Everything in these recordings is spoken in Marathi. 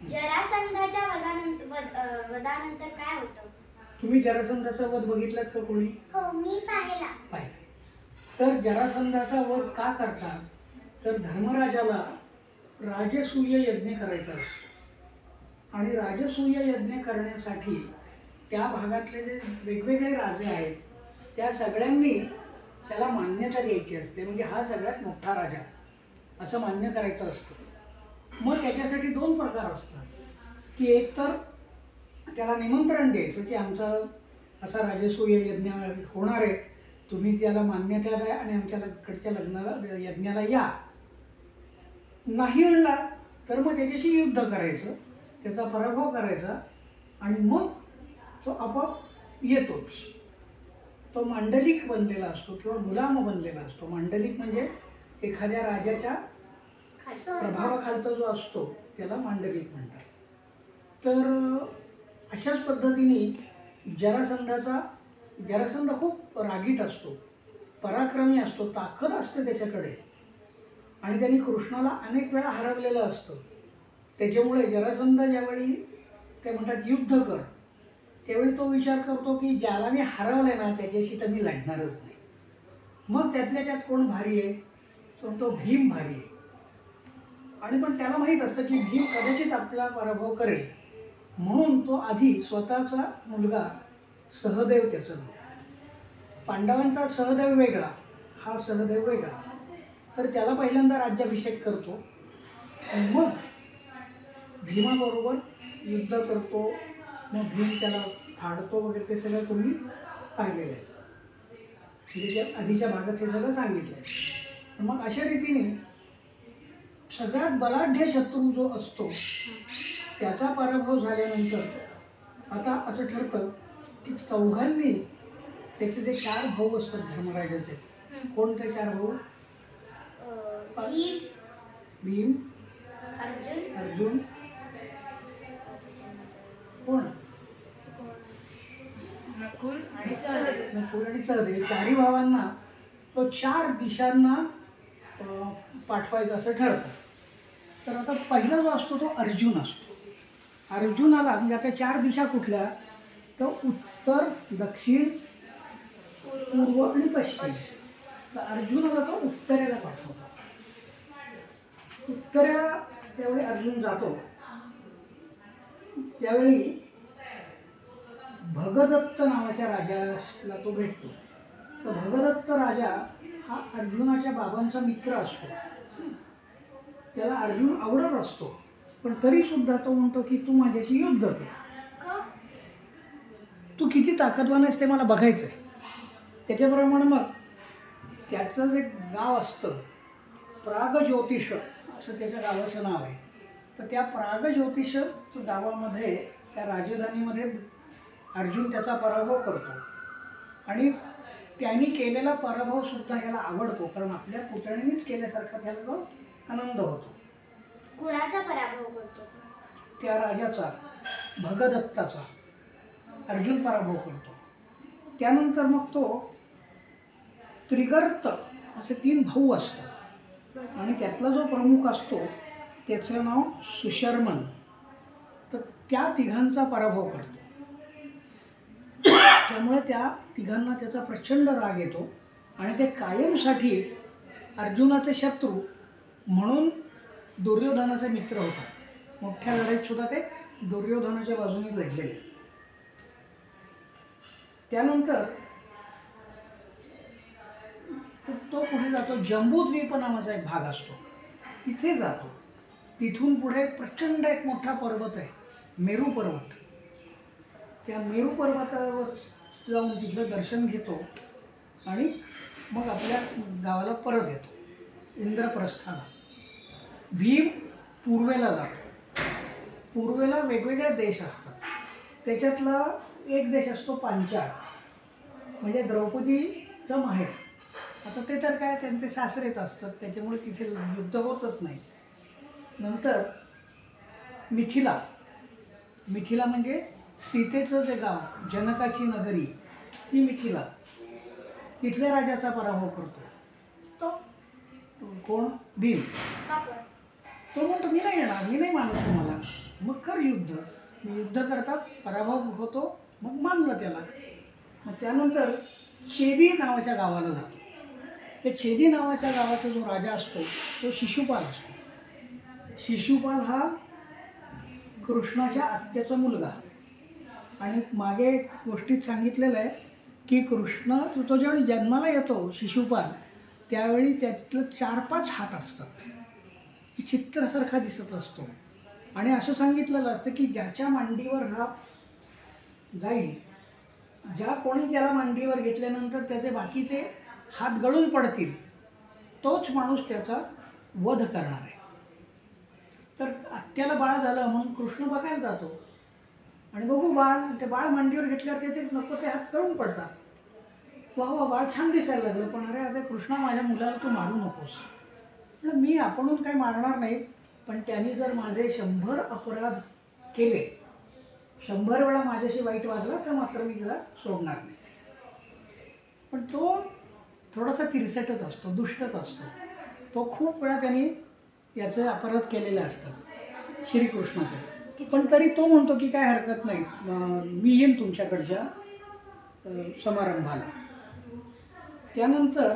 जरासंधाच्या वधानंतर काय होतं? तुम्ही जरासंधाचा वध बघितलात का कोणी? हो, मी पाहिला. तर जरासंधाचा वध का करतात? तर धर्मराजाला राजसूय यज्ञ करायचा असतो आणि राजसूय यज्ञ करण्यासाठी त्या भागातले जे वेगवेगळे राजे आहेत त्या सगळ्यांनी त्याला मान्यता द्यायची असते. म्हणजे हा सगळ्यात मोठा राजा असं मान्य करायचं असतं. मग त्याच्यासाठी दोन प्रकार असतात की एक तर त्याला निमंत्रण द्यायचं की आमचा असा राजसूय यज्ञ होणार आहे, तुम्ही त्याला मान्यता द्या आणि आमच्याकडच्या लग्नाला यज्ञाला या. नाही म्हणला तर मग त्याच्याशी युद्ध करायचं, त्याचा पराभव करायचा आणि मग तो आपोआप येतोच. तो मांडलिक बनलेला असतो किंवा गुलाम बनलेला असतो. मांडलिक म्हणजे एखाद्या राजाच्या प्रभावाखालचा जो असतो त्याला मांडलिक म्हणतात. तर अशाच पद्धतीने जरासंध खूप रागीट असतो, पराक्रमी असतो, ताकद असते त्याच्याकडे आणि त्यांनी कृष्णाला अनेक वेळा हरवलेलं असतं. त्याच्यामुळे जरासंध ज्यावेळी ते म्हणतात युद्ध कर, त्यावेळी तो विचार करतो की ज्याला मी हरवले ना त्याच्याशी तर मी लढणारच नाही. मग त्यातल्या त्यात कोण भारी आहे? तर तो भीम भारी आहे. आणि पण त्याला माहीत असतं की भीम कदाचित आपला पराभव करेल, म्हणून तो आधी स्वतःचा मुलगा सहदेव, त्याचं नाव, पांडवांचा सहदेव वेगळा, हा सहदेव वेगळा, तर त्याला पहिल्यांदा राज्याभिषेक करतो आणि मग भीमाबरोबर युद्ध करतो. मग भीम त्याला फाडतो वगैरे, ते सगळं तुम्ही पाहिलेलं आहे. म्हणजे त्या आधीच्या भागात हे सगळं सांगितलं आहे. मग अशा रीतीने सगळ्यात बलाढ्य शत्रू जो असतो त्याचा पराभव झाल्यानंतर आता असं ठरतं की चौघांनी, त्याचे जे 4 भाऊ असतात धर्मराजाचे, कोणते 4 भाऊ? भीम, अर्जुन, कोण? नकुल आणि सहदेव. 4ही भावांना तो 4 दिशांना पाठवायचं असं ठरतं. तर आता पहिला जो असतो तो अर्जुन असतो. अर्जुनाला म्हणजे आता 4 दिशा कुठल्या? तर उत्तर, दक्षिण, पूर्व आणि पश्चिम. तर अर्जुनाला तो उत्तरेला पाठवतो. उत्तरेला त्यावेळी अर्जुन जातो, त्यावेळी भगदत्त नावाच्या राजाला तो भेटतो. तर भगदत्त राजा हा अर्जुनाच्या बाबांचा मित्र असतो. त्याला अर्जुन आवडत असतो, पण तरी सुद्धा तो म्हणतो की तू माझ्याशी युद्ध कर, तू किती ताकदवान आहेस ते मला बघायचं आहे. त्याच्याप्रमाणे मग त्याचं जे गाव असतं प्रागज्योतिष असं त्याच्या गावाचं नाव आहे. तर त्या प्रागज्योतिष गावामध्ये, त्या राजधानीमध्ये अर्जुन त्याचा पराभव करतो आणि त्यांनी केलेला पराभव सुद्धा ह्याला आवडतो, कारण आपल्या पुतण्यानेच केल्यासारखा त्याला तो आनंद होतो. कुणाचा पराभव करतो? त्या राजाचा, भगदत्ताचा अर्जुन पराभव करतो. त्यानंतर मग तो त्रिगर्त असे 3 भाऊ असतात आणि त्यातला जो प्रमुख असतो त्याचं नाव सुशर्मन. तर त्या तिघांचा पराभव करतो. त्यामुळे त्या तिघांना त्याचा प्रचंड राग येतो आणि ते कायमसाठी अर्जुनाचे शत्रू म्हणून दुर्योधनाचे मित्र होतात. मोठ्या लढाईत सुद्धा ते दुर्योधनाच्या बाजूने लढलेले. त्यानंतर तो पुढे जातो. जंबूद्वीप नावाचा एक भाग असतो, तिथे जातो. तिथून पुढे प्रचंड एक मोठा पर्वत आहे, मेरू पर्वत. त्या मेरू पर्वतावर जाऊन तिथलं दर्शन घेतो आणि मग आपल्या गावाला परत येतो इंद्रप्रस्थाला. भीम पूर्वेला जातो. पूर्वेला वेगवेगळे देश असतात. त्याच्यातला एक देश असतो पांचाळ, म्हणजे द्रौपदीचं माहेर. आता ते तर काय त्यांचे सासरेच असतात, त्याच्यामुळे तिथे युद्ध होतच नाही. नंतर मिथिला. मिथिला म्हणजे सीतेचं जे गाव, जनकाची नगरी, ती मिथिला. तिथल्या राजाचा पराभव करतो. तो कोण? भीम. तो म्हणतो मी नाही येणार, मी नाही मानत तुम्हाला. मग मग कर युद्ध. मग युद्ध करतात, पराभव होतो, मग मानलं त्याला. मग त्यानंतर छेदी नावाच्या गावाला जातो. त्या छेदी नावाच्या गावाचा जो राजा असतो तो शिशुपाल असतो. शिशुपाल हा कृष्णाच्या आत्याचा मुलगा. आणि मागे गोष्टीत सांगितलेलं आहे की कृष्ण तो ज्यावेळी जन्माला येतो शिशुपाल, त्यावेळी त्यातलं 4-5 हात असतात. चित्रासारखा दिसत असतो. आणि असं सांगितलेलं असतं की ज्याच्या मांडीवर हा जाईल, ज्या कोणी त्याला मांडीवर घेतल्यानंतर त्याचे बाकीचे हात गळून पडतील, तोच माणूस त्याचा वध करणार आहे. तर आत्याला बाळ झालं म्हणून कृष्ण बघायला जातो आणि बघू बाळ, ते बाळ मांडीवर घेतल्यावर त्याचे नको ते हात गळून पडतात. वा वा, बाळ छान दिसायला लागलं, पण अरे आता कृष्णा माझ्या मुलाला तू मारू नकोस. म्हटलं मी आपणहून काही मारणार नाही, पण त्यांनी जर माझे 100 अपराध केले, 100 वेळा माझ्याशी वाईट वागला, तर मात्र मी त्याला सोडणार नाही. पण तो थोडासा तिरसटच असतो, दुष्टच असतो. तो खूप वेळा त्यांनी याचे अपराध केलेले असतात श्रीकृष्णाचे. पण तरी तो म्हणतो की काय हरकत नाही, मी येईन तुमच्याकडच्या समारंभाला. त्यानंतर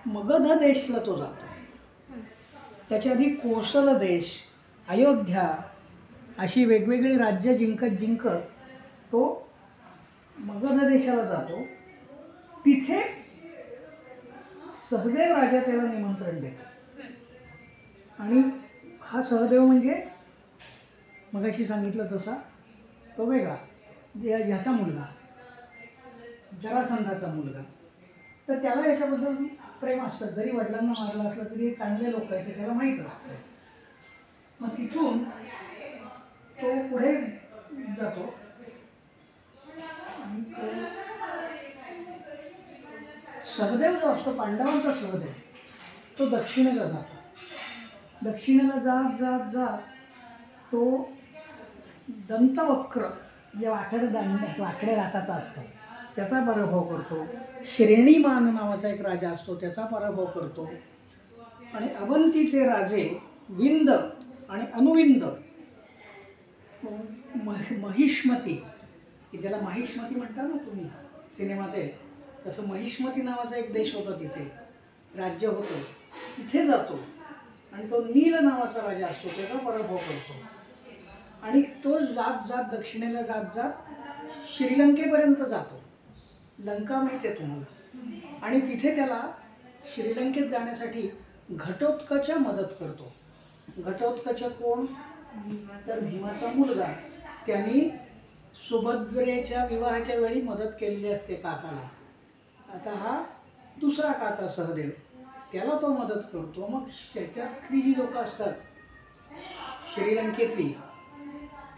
मगध देशला तो जातो. त्याच्या आधी कोसल देश, अयोध्या अशी वेगवेगळी राज्य जिंकत तो मगध देशाला जातो. तिथे सहदेव राजा त्याला निमंत्रण देतो. आणि हा सहदेव म्हणजे मगाशी सांगितलं तसा तो वेगळा, ह्याचा मुलगा, जरासंधाचा मुलगा. तर त्याला याच्याबद्दल प्रेम असतं. जरी वडिलांना मारलं असलं तरी चांगले लोक आहेत, त्याला माहीत असतं. मग तिथून तो पुढे जातो आणि सहदेव जो असतो, पांडवांचा सहदेव, तो दक्षिणेला जातो. दक्षिणेला जात जात जात तो दंतवक्र जे वाकड्या दाताचा असतो त्याचा पराभव करतो. श्रेणीमान नावाचा एक राजा असतो, त्याचा पराभव करतो. आणि अवंतीचे राजे विंद आणि अनुविंद, महिष्मती, ज्याला माहिष्मती म्हणता ना तुम्ही सिनेमात आहे, तसं महिष्मती नावाचा एक देश होता, तिथे राज्य होतं. तिथे जातो आणि तो नील नावाचा राजा असतो, त्याचा पराभव करतो. आणि तो जात जात दक्षिणेला जात जात श्रीलंकेपर्यंत जातो. लंका माहिती आहे तुम्हाला. आणि तिथे त्याला श्रीलंकेत जाण्यासाठी घटोत्कचा मदत करतो. घटोत्कच कोण? तर भीमाचा मुलगा. त्यांनी सुभद्रेच्या विवाहाच्या वेळी मदत केलेली असते काकाला. आता हा दुसरा काका सहदेव, त्याला तो मदत करतो. मग त्याच्यातली जी लोक असतात श्रीलंकेतली,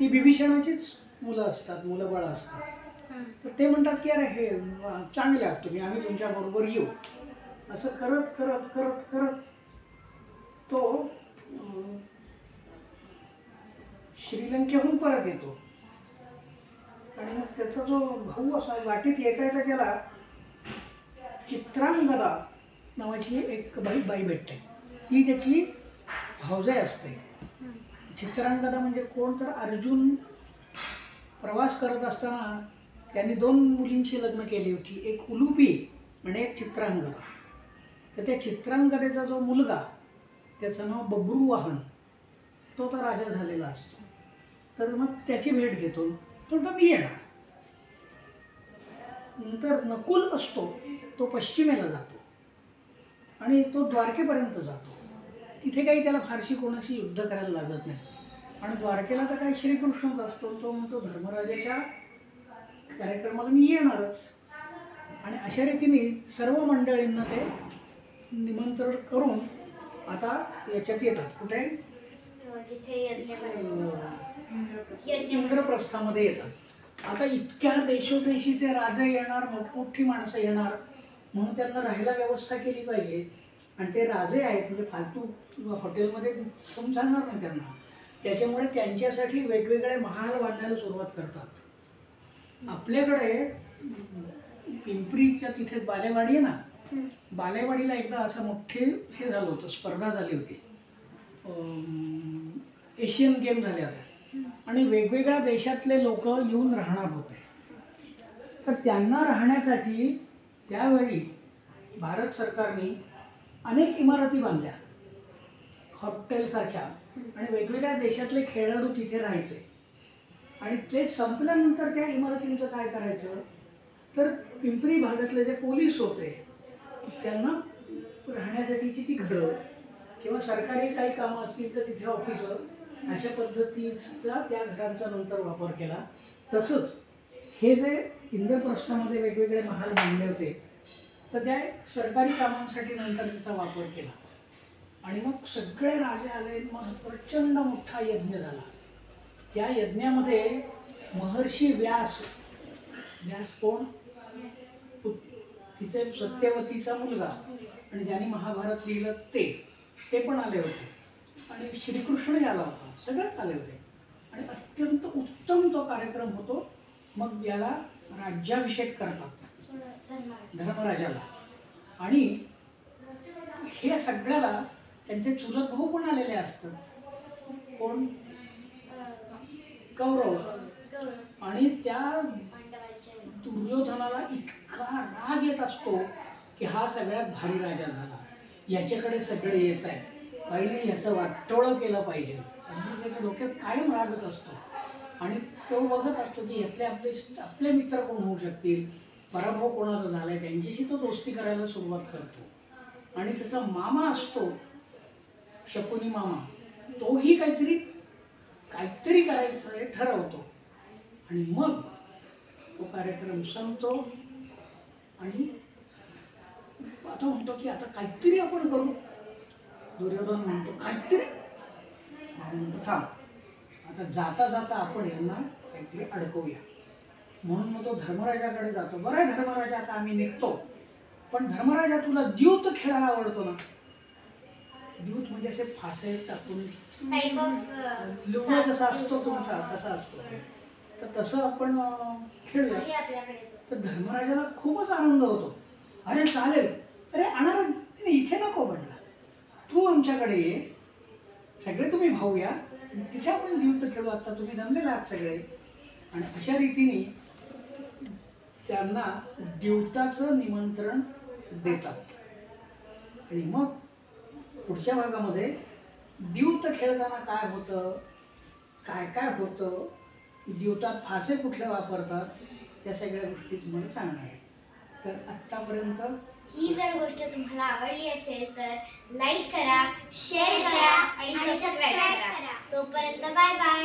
ती बिभीषणाचीच मुलं असतात, मुलं बाळ असतात. तर ते म्हणतात की अरे हे चांगले आहात तुम्ही, आम्ही तुमच्याबरोबर येऊ. असं करत करत करत करत तो श्रीलंकेहून परत येतो. आणि मग त्याचा जो भाऊ असा वाटेत येता येता त्याला चित्रांगदा नावाची एक बाई भेटते. ती त्याची भावजाई असते. चित्रांगदा म्हणजे कोण? तर अर्जुन प्रवास करत असताना त्यांनी 2 मुलींची लग्न केली होती, एक उलुपी आणि एक चित्रांगदा. तर त्या चित्रांगदेचा जो मुलगा, त्याचं नाव बब्रुवाहन, तो तर राजा झालेला असतो. तर मग त्याची भेट घेतो. तो मी येणार. नंतर नकुल असतो, तो पश्चिमेला जातो आणि तो द्वारकेपर्यंत जातो. तिथे काही त्याला फारशी कोणाशी युद्ध करायला लागत नाही. आणि द्वारकेला तर काही श्रीकृष्णच असतो. तो म्हणतो धर्मराजाच्या कार्यक्रमाला मी येणारच. आणि अशा रीतीने सर्व मंडळींना ते निमंत्रण करून आता याच्यात येतात. कुठे? इंद्रप्रस्थामध्ये येतात. आता इतक्या देशोदेशीचे राजे येणार, मोठमोठी माणसं येणार, म्हणून त्यांना राहायला व्यवस्था केली पाहिजे. आणि ते राजे आहेत म्हणजे फालतू हॉटेलमध्ये ठेवून चालणार नाही त्यांना. त्याच्यामुळे त्यांच्यासाठी वेगवेगळे महाल बांधायला सुरुवात करतात. आपल्याकडे पिंपरीच्या तिथे बालेवाडी आहे ना, बालेवाडीला एकदा असं मोठे हे झालं होतं, स्पर्धा झाली होती. एशियन गेम झाले होते आणि वेगवेगळ्या देशातले लोक येऊन राहणार होते. तर त्यांना राहण्यासाठी त्यावेळी भारत सरकारने अनेक इमारती बांधल्या हॉटेलसारख्या आणि वेगवेगळ्या देशातले खेळाडू तिथे राहायचे. आणि ते संपल्यानंतर त्या इमारतींचं काय करायचं तर पिंपरी भागातले जे पोलीस होते त्यांना राहण्यासाठीची ती घरं किंवा सरकारी काही कामं असतील तर तिथे ऑफिसर अशा पद्धतीचा त्या घरांचा नंतर वापर केला. तसंच हे जे इंद्रप्रस्थामध्ये वेगवेगळे महाल बांधले होते तर त्या सरकारी कामांसाठी नंतर त्याचा वापर केला. आणि मग सगळे राजे आले. मग प्रचंड मोठा यज्ञ झाला. त्या यज्ञामध्ये महर्षी व्यास कोण तिचे सत्यवतीचा मुलगा आणि ज्यांनी महाभारत लिहिलं ते पण आले होते. आणि श्रीकृष्णही आला होता. सगळेच आले होते आणि अत्यंत उत्तम तो कार्यक्रम होतो. मग याला राज्याभिषेक करतात धर्मराजाला. आणि हे सगळ्याला त्यांचे चुलत भाऊ पण आलेले असतात. कोण कौरव. आणि त्या दुर्योधनाला इतका राग येत असतो की हा सगळ्यात भारी राजा झाला, याच्याकडे सगळे येत आहे, पहिले ह्याचं वाटोळं केलं पाहिजे. आणि त्याच्या डोक्यात कायम रागत असतो. आणि तो बघत असतो की यातले आपले मित्र कोण होऊ शकतील, पराभव कोणाचा झालाय, त्यांच्याशी तो दोस्ती करायला सुरुवात करतो. आणि त्याचा मामा असतो शकुनी मामा, तोही काहीतरी करायचं हे ठरवतो. आणि मग तो कार्यक्रम संपतो आणि आता म्हणतो की आता काहीतरी आपण करू. दुर्योधन म्हणतो काहीतरी. म्हणतो थांब, आता जाता जाता आपण यांना काहीतरी अडकवूया. म्हणून मग तो धर्मराजाकडे जातो. बरं आहे धर्मराजा, आता आम्ही निघतो, पण धर्मराजा तुला द्यूत खेळायला आवडतो ना? द्यूत म्हणजे असे फासे टाकून लिवणं जसा असतो तुमचा तसा असतो, तर तसं आपण खेळूया. तर धर्मराजाला खूपच आनंद होतो. अरे चालेल, अरे आणणार इथे नको म्हणला, तू आमच्याकडे ये, सगळे तुम्ही भाऊ या, तिथे आपण द्यूत खेळू, आता तुम्ही जमलेला आहात सगळे. आणि अशा रीतीने त्यांना द्यूताचं निमंत्रण देतात. आणि मग पुढच्या भागामध्ये द्यूत खेळताना काय होतं, काय होतं, द्यूतात फासे कुठले वापरतात, या सगळ्या गोष्टी तुम्हाला सांगणार आहे. तर आत्तापर्यंत ही जर गोष्ट तुम्हाला आवडली असेल तर लाईक करा, शेअर करा आणि सबस्क्राईब करा. तोपर्यंत बाय बाय.